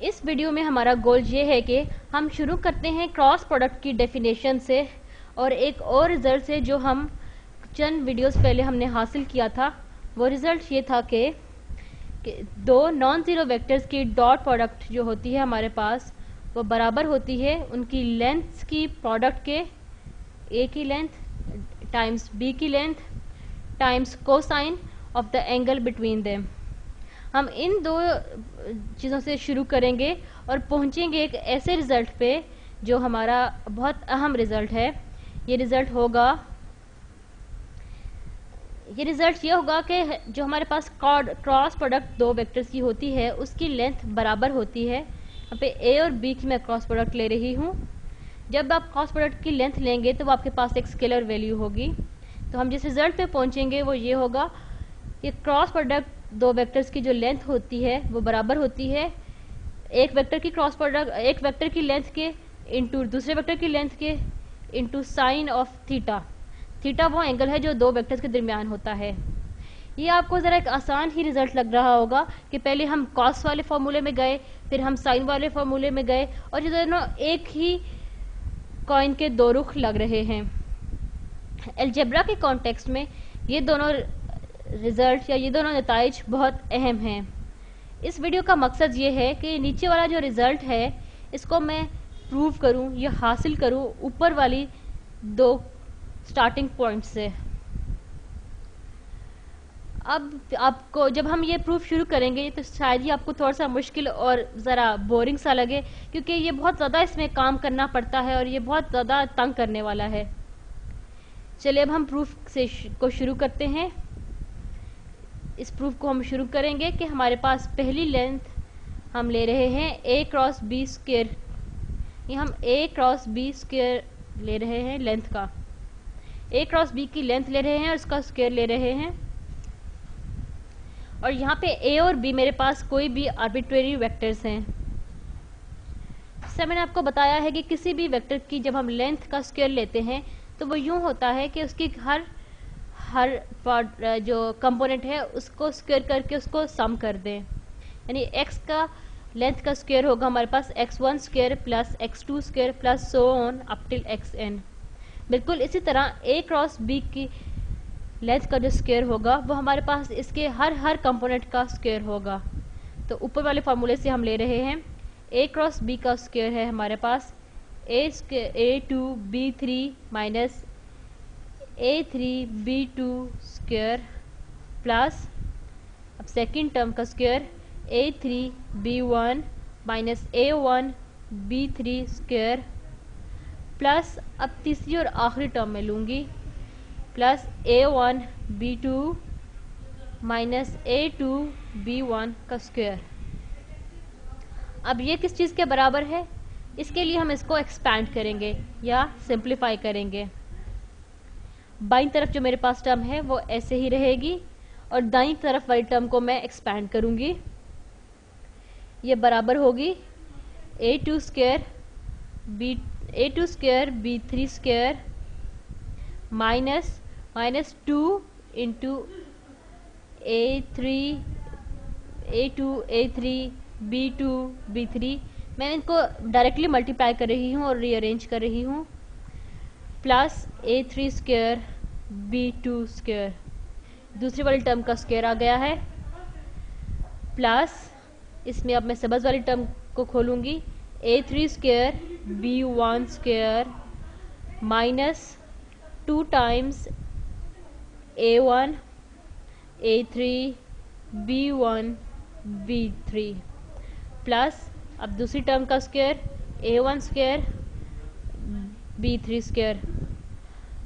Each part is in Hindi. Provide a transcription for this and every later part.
इस वीडियो में हमारा गोल ये है कि हम शुरू करते हैं क्रॉस प्रोडक्ट की डेफिनेशन से और एक और रिजल्ट से जो हम चंद वीडियोस पहले हमने हासिल किया था। वो रिजल्ट ये था कि दो नॉन ज़ीरो वेक्टर्स की डॉट प्रोडक्ट जो होती है हमारे पास वो बराबर होती है उनकी लेंथ्स की प्रोडक्ट के, ए की लेंथ टाइम्स बी की length times cosine of the angle between them. हम इन दो चीज़ों से शुरू करेंगे और पहुंचेंगे एक ऐसे रिज़ल्ट पे जो हमारा बहुत अहम रिज़ल्ट है। ये रिज़ल्ट ये होगा कि जो हमारे पास क्रॉस प्रोडक्ट दो वेक्टर्स की होती है उसकी लेंथ बराबर होती है। यहाँ पे ए और बी की मैं क्रॉस प्रोडक्ट ले रही हूँ। जब आप क्रॉस प्रोडक्ट की लेंथ लेंगे तो आपके पास एक स्केलर वैल्यू होगी। तो हम जिस रिज़ल्ट पे पहुंचेंगे वो ये होगा कि क्रॉस प्रोडक्ट दो वेक्टर्स की जो लेंथ होती है वो बराबर होती है एक वेक्टर की क्रॉस प्रोडक्ट, एक वेक्टर की लेंथ के इंटू दूसरे वेक्टर की लेंथ के into sine of theta. Theta वो एंगल है जो दो वेक्टर्स के दरमियान होता है। ये आपको ज़रा एक आसान ही रिजल्ट लग रहा होगा कि पहले हम कॉस वाले फॉर्मूले में गए, फिर हम साइन वाले फॉर्मूले में गए और ये दोनों एक ही कॉइन के दो रुख लग रहे हैं। अलजेब्रा के कॉन्टेक्स्ट में ये दोनों रिजल्ट या ये दोनों नताइज बहुत अहम हैं। इस वीडियो का मकसद ये है कि नीचे वाला जो रिजल्ट है इसको मैं प्रूव करूं या हासिल करूं ऊपर वाली दो स्टार्टिंग पॉइंट से। अब आपको जब हम ये प्रूफ शुरू करेंगे तो शायद ही आपको थोड़ा सा मुश्किल और ज़रा बोरिंग सा लगे क्योंकि ये बहुत ज़्यादा इसमें काम करना पड़ता है और ये बहुत ज़्यादा तंग करने वाला है। चलिए अब हम प्रूफ को शुरू करते हैं। इस प्रूफ को हम शुरू करेंगे कि हमारे पास पहली लेंथ हम ले रहे हैं a क्रॉस b स्क्वायर। ये हम a क्रॉस b स्क्वायर ले रहे हैं लेंथ का, a क्रॉस b की लेंथ ले रहे हैं और इसका स्क्वायर ले रहे हैं। और यहाँ पे a और b मेरे पास कोई भी आर्बिट्रेरी वेक्टर्स हैं। जैसे मैंने आपको बताया है कि किसी भी वेक्टर की जब हम लेंथ का स्क्वायर लेते हैं तो वो यूँ होता है कि उसकी हर जो कंपोनेंट है उसको स्क्वायर करके उसको सम कर दें। यानी x का लेंथ का स्क्वायर होगा हमारे पास x1 square plus x2 square plus so on up till xn। बिल्कुल इसी तरह a क्रॉस b की लेंथ का जो स्क्वायर होगा वो हमारे पास इसके हर कंपोनेंट का स्क्वायर होगा। तो ऊपर वाले फार्मूले से हम ले रहे हैं a क्रॉस b का स्क्वायर है हमारे पास a2b3 minus a3b2 square plus अब सेकंड टर्म का square a3b1 minus a1b3 square plus अब तीसरी और आखिरी टर्म में लूँगी प्लस a1b2 माइनस a2b1 का स्क्वायर। अब ये किस चीज़ के बराबर है? इसके लिए हम इसको एक्सपैंड करेंगे या सिंप्लीफाई करेंगे। बाईं तरफ जो मेरे पास टर्म है वो ऐसे ही रहेगी और दाईं तरफ वाली टर्म को मैं एक्सपैंड करूँगी। ये बराबर होगी a2 square b3 square minus 2 into a3 b3। मैं इनको डायरेक्टली मल्टीप्लाई कर रही हूँ और रीअरेंज कर रही हूँ plus a3 square b2 square, दूसरी वाली टर्म का स्क्वायर आ गया है प्लस इसमें अब मैं सबज वाली टर्म को खोलूँगी a3 square b1 square minus 2 times a1 a3 b1 b3 plus अब दूसरी टर्म का square a1 square b3 square.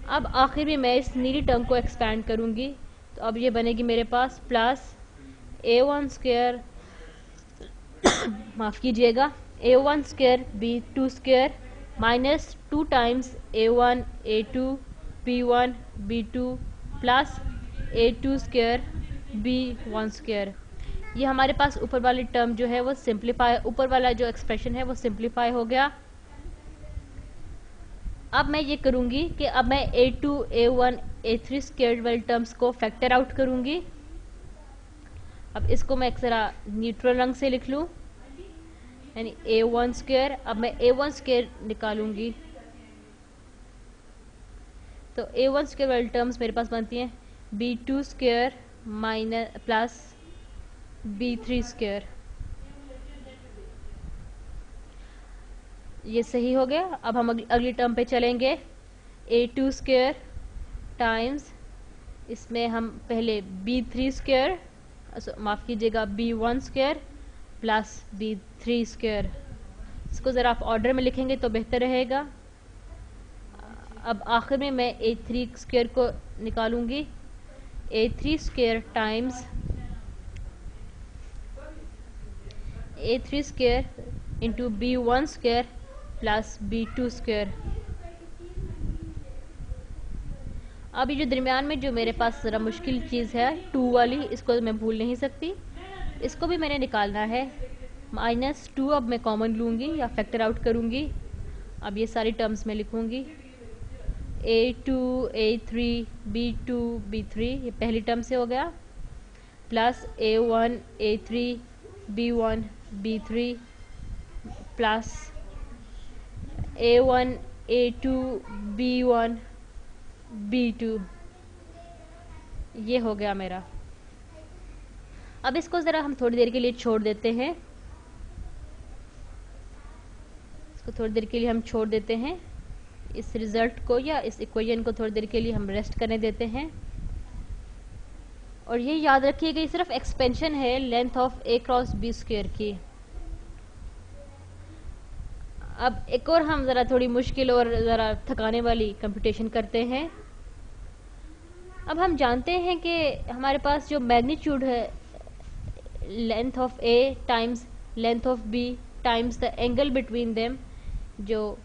अब आखिर में मैं इस नीली टर्म को एक्सपैंड करूँगी तो अब ये बनेगी मेरे पास प्लस a1 स्क्वायर माफ़ कीजिएगा a1 square b2 square minus 2 times a1 a2 b1 b2 plus a2 square b1 square. ये हमारे पास ऊपर वाली टर्म जो है वो सिंप्लीफाई, ऊपर वाला जो एक्सप्रेशन है वो सिंप्लीफाई हो गया। अब मैं ये करूँगी कि अब मैं a2 a1 a3 स्क्वायर वाली टर्म्स को फैक्टर आउट करूँगी। अब इसको मैं एक ज़रा न्यूट्रल रंग से लिख लूँ यानी A1 स्क्वायर। अब मैं A1 स्क्वायर निकालूंगी तो A1 स्क्वायर वाली टर्म्स मेरे पास बनती हैं B2 square minus plus B3 square. ये सही हो गया। अब हम अगली टर्म पे चलेंगे। A2 स्क्वायर टाइम्स, इसमें हम पहले B3 स्क्वायर, माफ़ कीजिएगा B1 square plus B3 square. इसको ज़रा आप ऑर्डर में लिखेंगे तो बेहतर रहेगा। अब आखिर में मैं A3 स्क्वायर को निकालूंगी। A3 square times A3 square into B1 square plus B2 square. अब ये जो दरमियान में जो मेरे पास ज़रा मुश्किल चीज़ है 2 वाली, इसको मैं भूल नहीं सकती, इसको भी मैंने निकालना है। -2 अब मैं कॉमन लूँगी या फैक्टर आउट करूँगी। अब ये सारी टर्म्स में लिखूँगी A2 A3 B2 B3, ये पहली टर्म से हो गया, plus A1 A3 B1 B3 plus A1 A2 B1 B2। ये हो गया मेरा। अब इसको ज़रा हम थोड़ी देर के लिए छोड़ देते हैं, इसको थोड़ी देर के लिए हम छोड़ देते हैं, इस रिज़ल्ट को या इस इक्वेशन को थोड़ी देर के लिए हम रेस्ट करने देते हैं। और ये याद रखिएगा ये सिर्फ एक्सपेंशन है length of A cross B square की। अब एक और हम ज़रा थोड़ी मुश्किल और ज़रा थकाने वाली कंप्यूटेशन करते हैं। अब हम जानते हैं कि हमारे पास जो मैग्नीट्यूड है length of A times length of B times the angle between them जो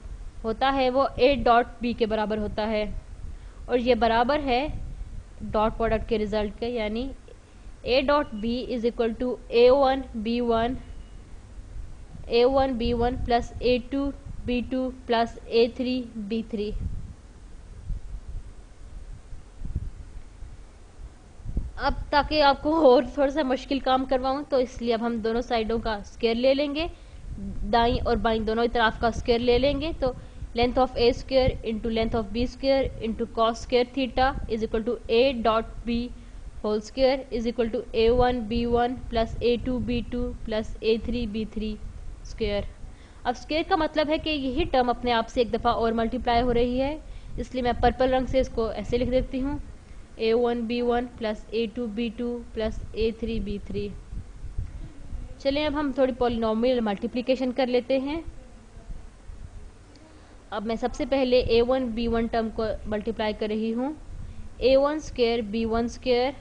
होता है वो A डॉट B के बराबर होता है, और ये बराबर है डॉट प्रोडक्ट के रिजल्ट के, यानी A dot B is equal to A1 B1 plus A2 B2 plus A3 B3। अब ताकि आपको और थोड़ा सा मुश्किल काम करवाऊं तो इसलिए अब हम दोनों साइडों का स्क्वायर ले लेंगे, दाईं और बाईं दोनों ही तरफ का स्क्वायर ले लेंगे। तो length of A square into length of B square into cos square theta is equal to A dot B whole square is equal to A1 B1 plus A2 B2 plus A3 B3 square. अब स्क्वायर का मतलब है कि यही टर्म अपने आप से एक दफ़ा और मल्टीप्लाई हो रही है, इसलिए मैं पर्पल रंग से इसको ऐसे लिख देती हूँ A1 B1 plus A2 B2 plus A3 B3। चलिए अब हम थोड़ी पॉलिनोमियल मल्टीप्लिकेशन कर लेते हैं। अब मैं सबसे पहले A1 B1 टर्म को मल्टीप्लाई कर रही हूँ। A1 square B1 square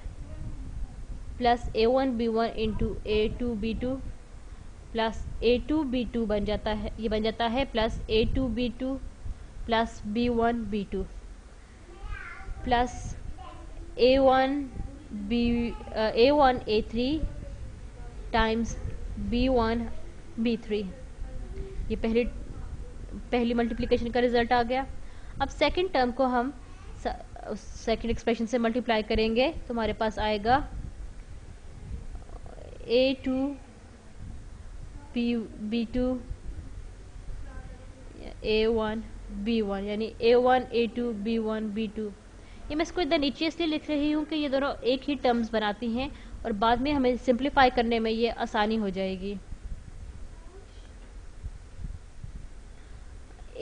plus A1 B1 into A2 B2 plus A2 B2 बन जाता है, ये बन जाता है plus A2 B2 plus B1 B2 plus A1 A3 times B1 B3। ये पहली मल्टीप्लिकेशन का रिजल्ट आ गया। अब सेकंड टर्म को हम सेकंड एक्सप्रेशन से मल्टीप्लाई करेंगे तो हमारे पास आएगा A2 B2 A1 B1, यानी A1 A2 B1 B2। ये मैं इसको इधर नीचे इसलिए लिख रही हूँ कि ये दोनों एक ही टर्म्स बनाती हैं और बाद में हमें सिंप्लीफाई करने में ये आसानी हो जाएगी।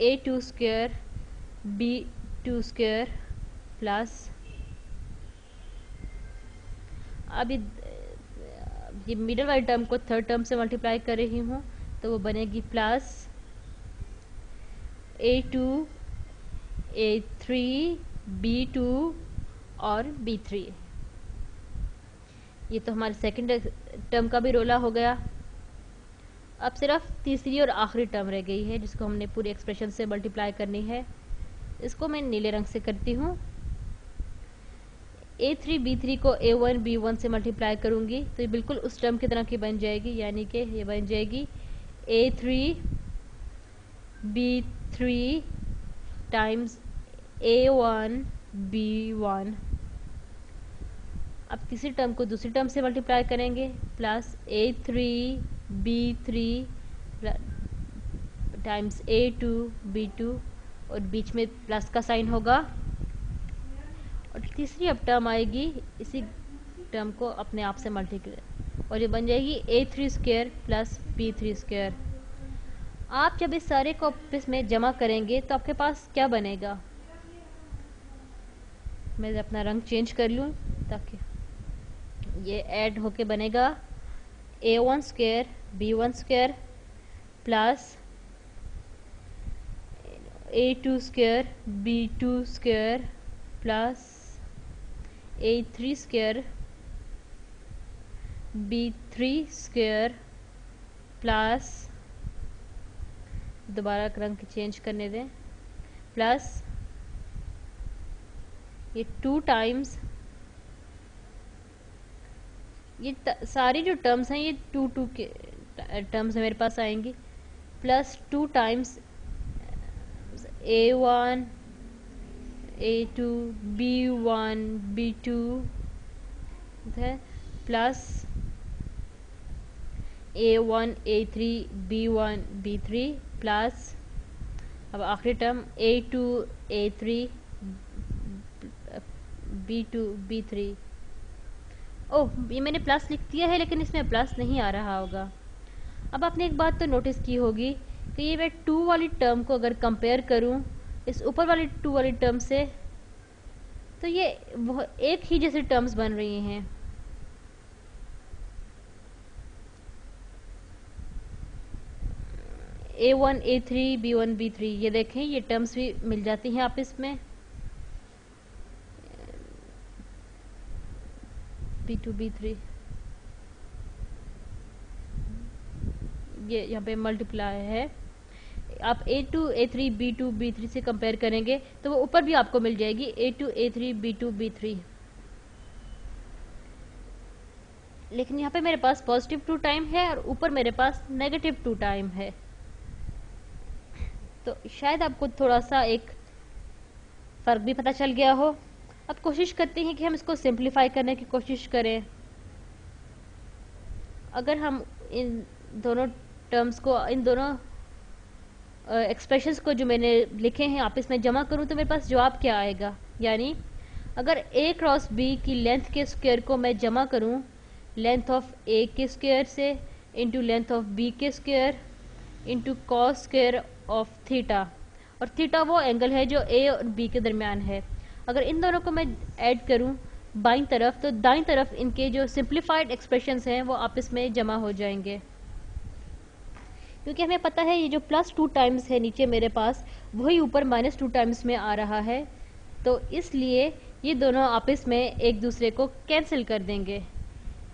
A2 square B2 square plus, अब ये मिडल वाली टर्म को थर्ड टर्म से मल्टीप्लाई कर रही हूँ तो वो बनेगी प्लस A2 A3 B2 और B3। ये तो हमारे सेकंड टर्म का भी रोला हो गया। अब सिर्फ तीसरी और आखिरी टर्म रह गई है जिसको हमने पूरी एक्सप्रेशन से मल्टीप्लाई करनी है। इसको मैं नीले रंग से करती हूँ। A3 B3 को A1 B1 से मल्टीप्लाई करूँगी तो ये बिल्कुल उस टर्म की तरह की बन जाएगी, यानी कि ये बन जाएगी A3 B3 times A1 B1। अब तीसरी टर्म को दूसरी टर्म से मल्टीप्लाई करेंगे plus A3 B3 times A2 B2 और बीच में प्लस का साइन होगा, और तीसरी अब टर्म आएगी इसी टर्म को अपने आप से मल्टीप्लाई, और ये बन जाएगी A3 square plus B3 square. आप जब इस सारे को आपस में जमा करेंगे तो आपके पास क्या बनेगा, मैं अपना रंग चेंज कर लूँ ताकि ये ऐड होके बनेगा A1 square B1 square plus A2 square B2 square plus A3 square B3 square plus, दोबारा रंग चेंज करने दें, प्लस ये 2 टाइम्स, ये सारी जो टर्म्स हैं ये 2 के टर्म्स मेरे पास आएंगी, plus 2 times A1 A2 B1 B2 है, plus A1 A3 B1 B3 plus, अब आखिरी term A2 A3 B2 B3। ओह, ये मैंने प्लस लिख दिया है लेकिन इसमें प्लस नहीं आ रहा होगा। अब आपने एक बात तो नोटिस की होगी कि ये मैं 2 वाली टर्म को अगर कंपेयर करूं इस ऊपर वाली 2 वाली टर्म से, तो ये वो एक ही जैसी टर्म्स बन रही हैं। A1 A3 B1 B3, ये देखें ये टर्म्स भी मिल जाती हैं आप इसमें, B2 B3, ये यहाँ पे मल्टीप्लाई है। आप A2 A3 B2 B3 से कंपेयर करेंगे तो वो ऊपर भी आपको मिल जाएगी A2 A3 B2 B3, लेकिन यहाँ पे मेरे पास पॉजिटिव 2 टाइम है और ऊपर मेरे पास नेगेटिव 2 टाइम है, तो शायद आपको थोड़ा सा एक फ़र्क भी पता चल गया हो। अब कोशिश करते हैं कि हम इसको सिंप्लीफाई करने की कोशिश करें। अगर हम इन दोनों टर्म्स को, इन दोनों एक्सप्रेशंस को जो मैंने लिखे हैं आपस में जमा करूं तो मेरे पास जवाब क्या आएगा, यानी अगर A क्रॉस B की लेंथ के स्क्वायर को मैं जमा करूं लेंथ ऑफ A के स्क्वायर से इंटू लेंथ ऑफ B के square into cos square of theta, और थीटा वो एंगल है जो A और B के दरमियान है। अगर इन दोनों को मैं ऐड करूं बाईं तरफ तो दाईं तरफ इनके जो सिंप्लीफाइड एक्सप्रेशंस हैं वो आपस में जमा हो जाएंगे, क्योंकि हमें पता है ये जो प्लस 2 टाइम्स है नीचे मेरे पास वही ऊपर माइनस 2 टाइम्स में आ रहा है, तो इसलिए ये दोनों आपस में एक दूसरे को कैंसिल कर देंगे,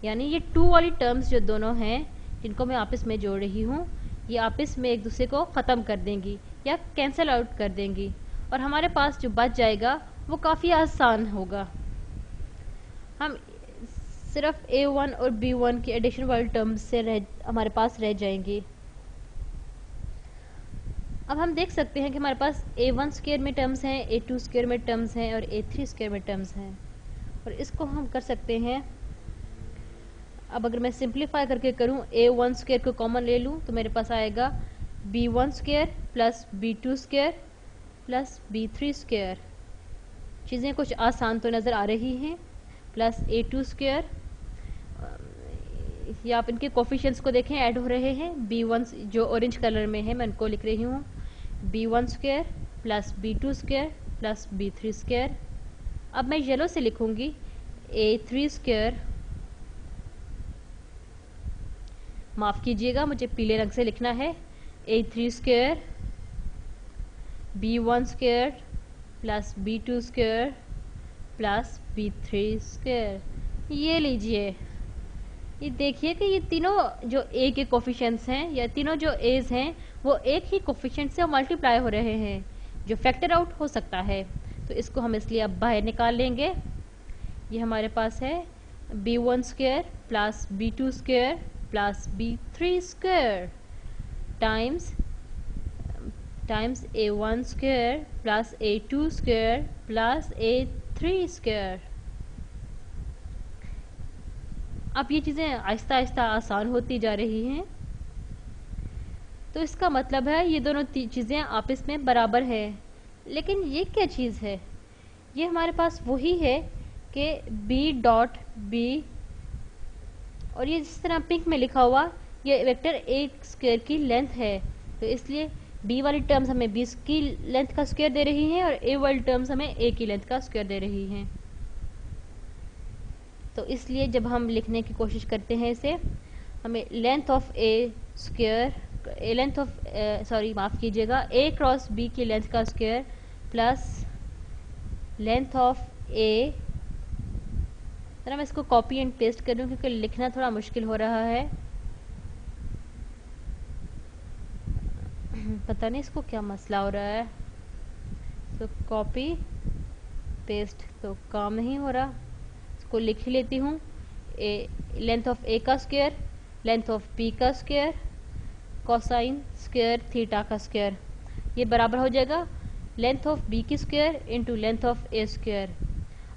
यानी ये 2 वाली टर्म्स जो दोनों हैं जिनको मैं आपस में जोड़ रही हूँ ये आपस में एक दूसरे को ख़त्म कर देंगी या कैंसिल आउट कर देंगी, और हमारे पास जो बच जाएगा वो काफ़ी आसान होगा। हम सिर्फ A1 और B1 की एडिशन वाली टर्म्स से हमारे पास रह जाएंगी। अब हम देख सकते हैं कि हमारे पास A1 स्क्वायर में टर्म्स हैं, A2 स्क्वायर में टर्म्स हैं और A3 स्क्वायर में टर्म्स हैं, और इसको हम कर सकते हैं। अब अगर मैं सिंप्लीफाई करके करूं A1 स्क्वायर को कॉमन ले लूं तो मेरे पास आएगा B1 square plus B2 square plus B3 square. चीज़ें कुछ आसान तो नज़र आ रही हैं, प्लस A2 स्क्वायर, या आप इनके कोफिशिएंट्स को देखें ऐड हो रहे हैं। B1 जो ऑरेंज कलर में है मैं उनको लिख रही हूँ, B1 square plus B2 square plus B3 square. अब मैं येलो से लिखूंगी A3 स्क्वायर, माफ़ कीजिएगा मुझे पीले रंग से लिखना है, A3 square B1 square plus B2 square plus B3 square. ये लीजिए, ये देखिए कि ये तीनों जो A के कोफिशिएंट्स हैं या तीनों जो A's हैं वो एक ही कोफिशिएंट से मल्टीप्लाई हो रहे हैं, जो फैक्टर आउट हो सकता है, तो इसको हम इसलिए अब बाहर निकाल लेंगे। ये हमारे पास है B1 square plus B2 square plus B3 square times A1 square plus A2 square plus A3 square. अब ये चीज़ें आहिस्ता आहिस्ता आसान होती जा रही हैं। तो इसका मतलब है ये दोनों चीज़ें आपस में बराबर है। लेकिन ये क्या चीज़ है? ये हमारे पास वही है कि बी डॉट बी, और ये जिस तरह पिंक में लिखा हुआ ये वेक्टर ए स्क्वायर की लेंथ है, तो इसलिए बी वाली टर्म्स हमें बी की लेंथ का स्क्वायर दे रही हैं और ए वाली टर्म्स हमें ए की लेंथ का स्क्वायर दे रही हैं। तो इसलिए जब हम लिखने की कोशिश करते हैं इसे, हमें length of A square, length of माफ़ कीजिएगा, ए क्रॉस बी की लेंथ का स्क्वायर प्लस लेंथ ऑफ ए। जरा मैं इसको कॉपी एंड पेस्ट कर दूं क्योंकि लिखना थोड़ा मुश्किल हो रहा है। पता नहीं इसको क्या मसला हो रहा है। तो कॉपी पेस्ट तो काम नहीं हो रहा। इसको लिख ही लेती हूँ। लेंथ ऑफ ए का स्क्वायर, लेंथ ऑफ बी का स्क्वायर, कोसाइन स्क्वायर थीटा का स्क्वायर, ये बराबर हो जाएगा लेंथ ऑफ बी की square into length of A square.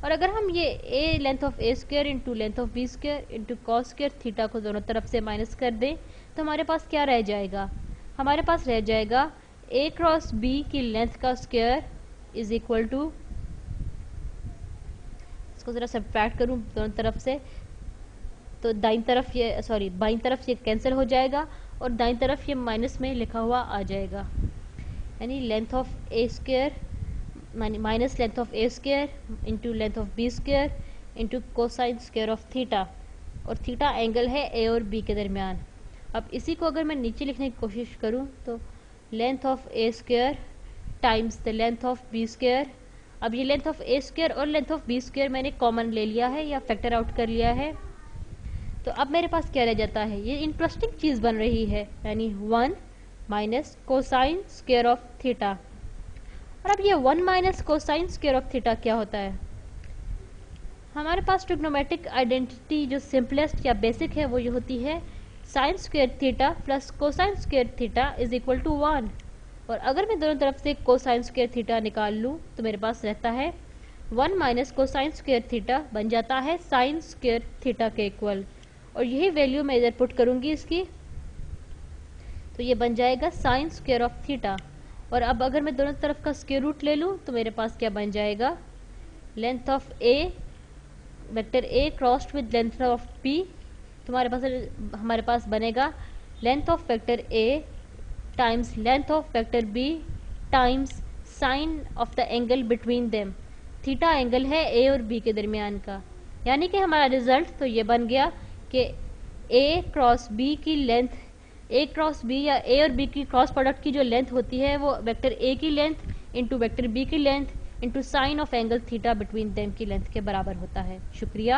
और अगर हम ये A length of A square into length of B square into cos square theta को दोनों तरफ से माइनस कर दें तो हमारे पास क्या रह जाएगा? हमारे पास रह जाएगा ए क्रॉस बी की लेंथ का स्क्वायर इज इक्वल टू, इसको ज़रा सब्ट्रैक्ट करूँ दोनों तरफ से तो बाईं तरफ ये कैंसिल हो जाएगा और दाईं तरफ ये माइनस में लिखा हुआ आ जाएगा, यानी length of A square minus length of A square into length of B square into cosine square of theta, और थीटा एंगल है ए और बी के दरमियान। अब इसी को अगर मैं नीचे लिखने की कोशिश करूं तो length of A square times the length of B square. अब ये लेंथ ऑफ ए स्क्वायर और लेंथ ऑफ बी स्क्वायर मैंने कॉमन ले लिया है या फैक्टर आउट कर लिया है, तो अब मेरे पास क्या रह जाता है? ये इंटरेस्टिंग चीज़ बन रही है, यानी 1 minus cosine square of theta. और अब ये 1 minus cosine square of theta क्या होता है? हमारे पास ट्रिग्नोमेट्रिक आइडेंटिटी जो सिंपलेस्ट या बेसिक है वो ये होती है sine square theta plus cosine square theta is equal to 1। और अगर मैं दोनों तरफ से कोसाइन स्क्वायर थीटा निकाल लूँ तो मेरे पास रहता है 1 माइनस कोसाइन स्क्वायर थीटा बन जाता है साइन स्क्वायर थीटा के इक्वल, और यही वैल्यू मैं इधर पुट करूँगी इसकी, तो ये बन जाएगा साइन स्क्वायर ऑफ थीटा। और अब अगर मैं दोनों तरफ का स्क्वायर रूट ले लूँ तो मेरे पास क्या बन जाएगा? Length of a vector A crossed with length of B, तो हमारे पास बनेगा length of vector A times length of vector B times sine of the angle between them. Theta angle है ए और बी के दरमियान का, यानी कि हमारा रिजल्ट तो ये बन गया कि ए क्रॉस बी की लेंथ, ए क्रॉस बी या ए और बी की क्रॉस प्रोडक्ट की जो लेंथ होती है वो वेक्टर ए की लेंथ इंटू वेक्टर बी की length into sine of angle theta between them की लेंथ के बराबर होता है। शुक्रिया।